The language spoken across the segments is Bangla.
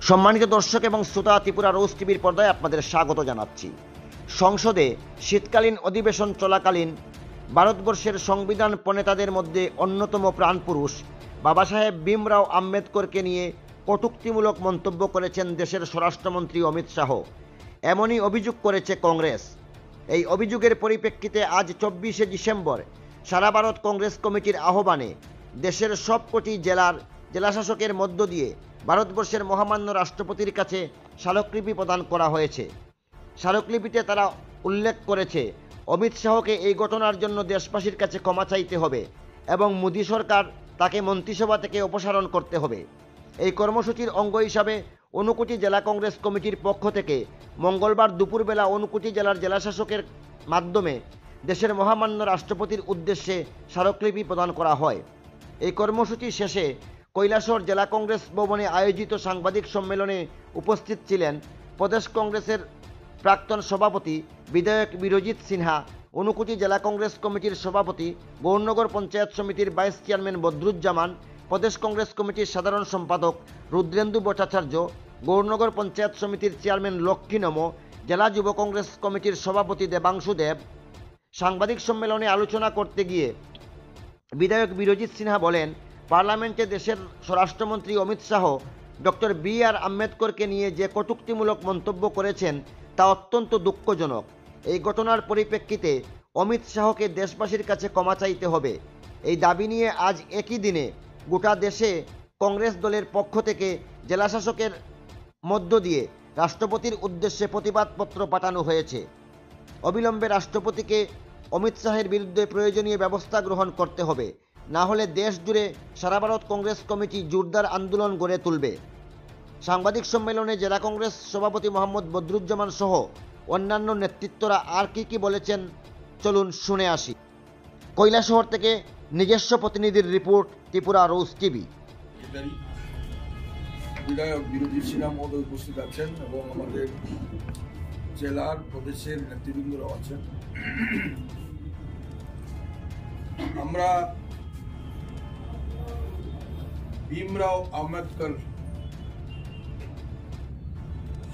সম্মানিত দর্শক এবং শ্রোতা, ত্রিপুরা রোজ টিভির পর্দায় আপনাদের স্বাগত জানাচ্ছি। সংসদে শীতকালীন অধিবেশন চলাকালীন ভারতবর্ষের সংবিধান প্রণেতাদের মধ্যে অন্যতম প্রাণপুরুষ বাবা সাহেব ভীমরাও আম্বেদকরকে নিয়ে কটূক্তিমূলক মন্তব্য করেছেন দেশের স্বরাষ্ট্রমন্ত্রী অমিত শাহ। এমনই অভিযোগ করেছে কংগ্রেস। এই অভিযোগের পরিপ্রেক্ষিতে আজ 24শে ডিসেম্বর সারা ভারত কংগ্রেস কমিটির আহ্বানে দেশের সবকটি জেলাশাসকের মধ্য দিয়ে ভারতবর্ষের মহামান্য রাষ্ট্রপতির কাছে স্মারকলিপি প্রদান করা হয়েছে। স্মারকলিপিতে তারা উল্লেখ করেছে অমিত শাহকে এই ঘটনার জন্য দেশবাসীর কাছে ক্ষমা চাইতে হবে এবং মোদী সরকার তাকে মন্ত্রিসভা থেকে অপসারণ করতে হবে। এই কর্মসূচির অঙ্গ হিসাবে ঊনকোটি জেলা কংগ্রেস কমিটির পক্ষ থেকে মঙ্গলবার দুপুরবেলা ঊনকোটি জেলার জেলাশাসকের মাধ্যমে দেশের মহামান্য রাষ্ট্রপতির উদ্দেশ্যে স্মারকলিপি প্রদান করা হয়। এই কর্মসূচি শেষে কৈলাসহর জেলা কংগ্রেস ভবনে আয়োজিত সাংবাদিক সম্মেলনে উপস্থিত ছিলেন প্রদেশ কংগ্রেসের প্রাক্তন সভাপতি বিধায়ক বীরজিৎ সিনহা, ঊনকোটি জেলা কংগ্রেস কমিটির সভাপতি, গৌরনগর পঞ্চায়েত সমিতির ভাইস চেয়ারম্যান বদরুজ্জামান, প্রদেশ কংগ্রেস কমিটির সাধারণ সম্পাদক রুদ্রেন্দু ভট্টাচার্য, গৌরনগর পঞ্চায়েত সমিতির চেয়ারম্যান লক্ষ্মী নম, জেলা যুব কংগ্রেস কমিটির সভাপতি দেবাংশু দেব। সাংবাদিক সম্মেলনে আলোচনা করতে গিয়ে বিধায়ক বীরজিৎ সিনহা বলেন, পার্লামেন্টে দেশের স্বরাষ্ট্রমন্ত্রী অমিত শাহ ডক্টর বি.আর. আম্বেদকরকে নিয়ে যে কটূক্তিমূলক মন্তব্য করেছেন তা অত্যন্ত দুঃখজনক। এই ঘটনার পরিপ্রেক্ষিতে অমিত শাহকে দেশবাসীর কাছে ক্ষমা চাইতে হবে। এই দাবি নিয়ে আজ একই দিনে গোটা দেশে কংগ্রেস দলের পক্ষ থেকে জেলাশাসকের মধ্য দিয়ে রাষ্ট্রপতির উদ্দেশ্যে প্রতিবাদপত্র পাঠানো হয়েছে। অবিলম্বে রাষ্ট্রপতিকে অমিত শাহের বিরুদ্ধে প্রয়োজনীয় ব্যবস্থা গ্রহণ করতে হবে, না হলে দেশ জুড়ে সারা ভারত কংগ্রেস কমিটি জোরদার আন্দোলন গড়ে তুলবে। সাংবাদিক সম্মেলনে জেলা কংগ্রেস সভাপতি মোহাম্মদ বদরুজ্জামান সহ অন্যান্য নেতৃত্বরা আর কি বলেছেন চলুন শুনে আসি। কৈলাসহর থেকে নিজস্ব প্রতিনিধির রিপোর্ট, ত্রিপুরা রোজ টিভি। বিধায়ক বীরজিৎ সিনহা মহোদয় উপস্থিত আছেন এবং আমাদের জেলার প্রদেশের নেতৃবৃন্দরা আছেন। আমরা ভীমরাও আম্বেদকর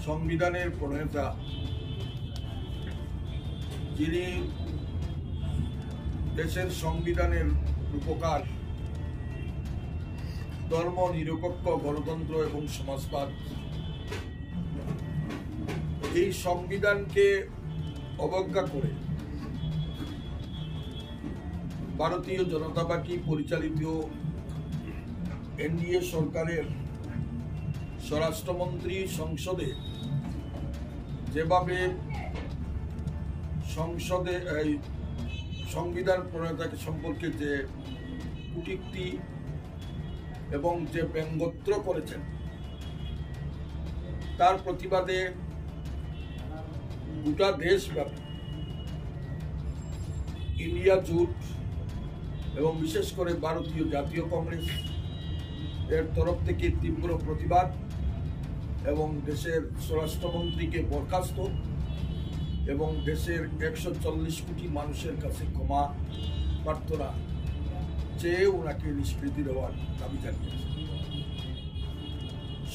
সংবিধানের প্রণেতা, যিনি দেশের সংবিধানের রূপকার, ধর্ম নিরপেক্ষ গণতন্ত্র এবং সমাজবাদ, এই সংবিধানকে অবজ্ঞা করে ভারতীয় জনতা পার্টি পরিচালিত এনডিএ সরকারের স্বরাষ্ট্রমন্ত্রী সংসদে যেভাবে সংসদে এই সংবিধান প্রণেতাকে সম্পর্কে যে কটূক্তি এবং যে ব্যঙ্গোত্তর করেছেন, তার প্রতিবাদে গোটা দেশব্যাপী ইন্ডিয়া জোট এবং বিশেষ করে ভারতীয় জাতীয় কংগ্রেস এর তরফ থেকে তীব্র প্রতিবাদ এবং দেশের স্বরাষ্ট্রমন্ত্রীকে বরখাস্ত এবং দেশের 140 কোটি মানুষের কাছে ক্ষমা প্রার্থনা চেয়ে ওনাকে নিষ্কৃতি দেওয়ার দাবি জানিয়েছে।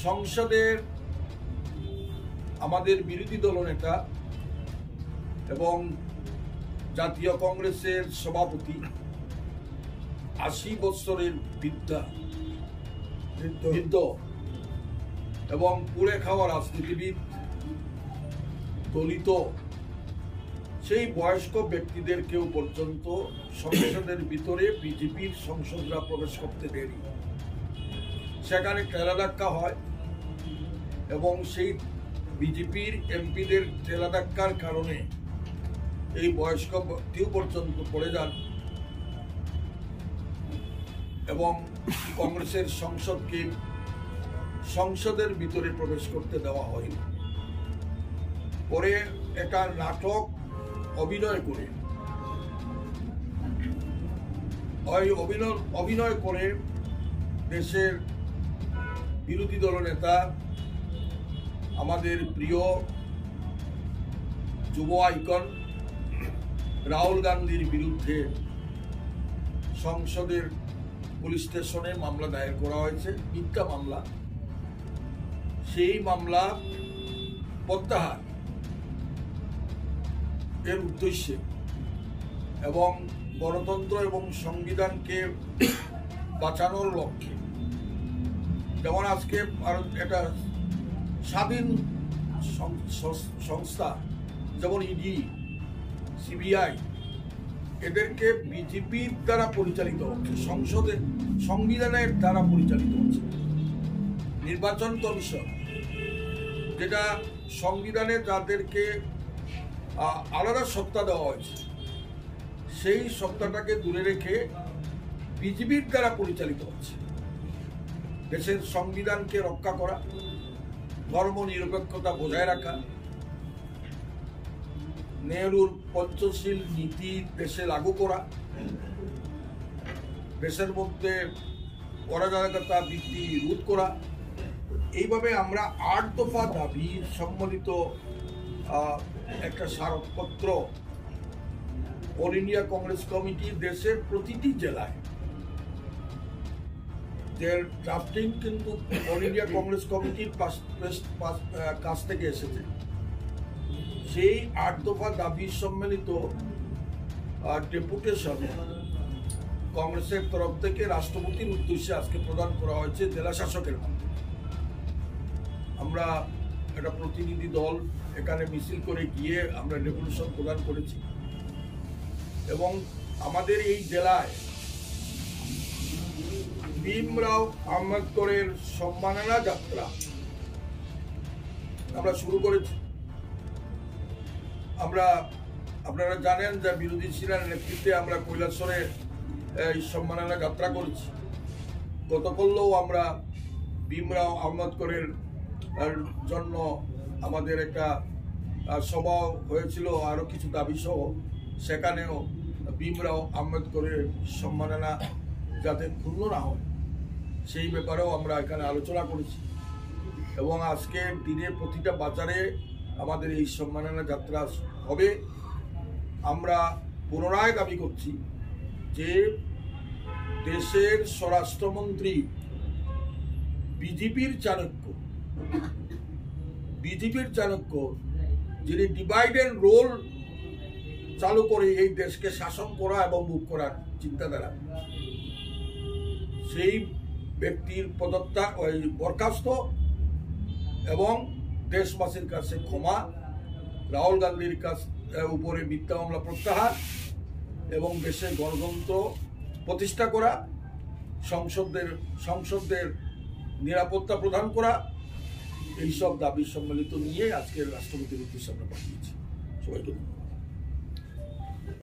সংসদের আমাদের বিরোধী দলনেতা এবং জাতীয় কংগ্রেসের সভাপতি, 80 বছরের বৃদ্ধ এবং পুড়ে খাওয়া রাজনীতিবিদ, দলিত সেই বয়স্ক ব্যক্তিদের কেউ পর্যন্ত সংসদের ভিতরে বিজেপির সংসদরা প্রবেশ করতে দেয়নি। সেখানে ঠেলাধাক্কা হয় এবং সেই বিজেপির এমপিদের ঠেলাধাক্কার কারণে এই বয়স্ক ব্যক্তিও পর্যন্ত পড়ে যান এবং কংগ্রেসের সংসদকে সংসদের ভিতরে প্রবেশ করতে দেওয়া হয়নি। পরে একটা নাটক অভিনয় করে দেশের বিরোধী দলনেতা আমাদের প্রিয় যুব আইকন রাহুল গান্ধীর বিরুদ্ধে সংসদের পুলিশ স্টেশনে মামলা দায়ের করা হয়েছে, মিথ্যা মামলা। সেই মামলা প্রত্যাহার এর উদ্দেশ্যে এবং গণতন্ত্র এবং সংবিধানকে বাঁচানোর লক্ষ্যে, যেমন আজকে ভারত একটা স্বাধীন সংস্থা যেমন ইডি, সিবিআই, এদেরকে বিজেপির দ্বারা পরিচালিত হচ্ছে, সংবিধানের দ্বারা পরিচালিত হচ্ছে। নির্বাচন কমিশন, যেটা সংবিধানে যাদেরকে আলাদা সত্তা দেওয়া হয়েছে, সেই সত্তাটাকে দূরে রেখে বিজেপির দ্বারা পরিচালিত হচ্ছে। দেশের সংবিধানকে রক্ষা করা, ধর্ম নিরপেক্ষতা বজায় রাখা, নেহরুর পঞ্চশীল নীতি দেশে লাগু করা, দেশের মধ্যে অরাজকতা বৃদ্ধি রোধ করা, এইভাবে আমরা ৮ দফা দাবি সম্মিলিত একটা স্মারকপত্র অল ইন্ডিয়া কংগ্রেস কমিটি দেশের প্রতিটি জেলায়, এর ড্রাফটিং কিন্তু অল ইন্ডিয়া কংগ্রেস কমিটির কাছ থেকে এসেছে। সেই ৮ দফা দাবি সম্মিলিত ডেপুটেশন কংগ্রেসের তরফ থেকে রাষ্ট্রপতির উদ্দেশ্যে আজকে প্রদান করা হয়েছে জেলা শাসকের মাধ্যমে। আমরা একটা প্রতিনিধি দল এখানে মিছিল করে গিয়ে আমরা ডেপুটেশন প্রদান করেছি এবং আমাদের এই জেলায় ভীমরাও আম্বেদকরের সম্মাননা যাত্রা আমরা শুরু করেছি। আপনারা জানেন যে বিরোধী সেনার নেতৃত্বে আমরা কৈলাসরে এই সম্মাননা যাত্রা করেছি। গতকালও আমরা ভীমরাও আম্বেদকরের জন্য আমাদের একটা সভা হয়েছিল, আরো কিছু দাবি সহ, সেখানেও ভীমরাও আম্বেদকরের সম্মাননা যাতে ক্ষুণ্ণ না হয় সেই ব্যাপারেও আমরা এখানে আলোচনা করেছি এবং আজকের দিনে প্রতিটা বাজারে আমাদের এই সম্মাননা যাত্রা হবে। আমরা পুনরায় দাবি করছি যে দেশের স্বরাষ্ট্রমন্ত্রী বিজেপির চাণক্য যিনি ডিভাইড এন্ড রোল চালু করে এই দেশকে শাসন করা এবং মুখ করার চিন্তাধারা, সেই ব্যক্তির পদত্যাগ, বরখাস্ত এবং দেশবাসীর কাছে ক্ষমা, রাহুল গান্ধীর উপরে মিথ্যা মামলা প্রত্যাহার এবং দেশের গণতন্ত্র প্রতিষ্ঠা করা, সংসদের নিরাপত্তা প্রদান করা, এইসব দাবি সম্মিলিত নিয়ে আজকের রাষ্ট্রপতির উদ্দেশ্যে আমরা পাঠিয়েছি। সবাইকে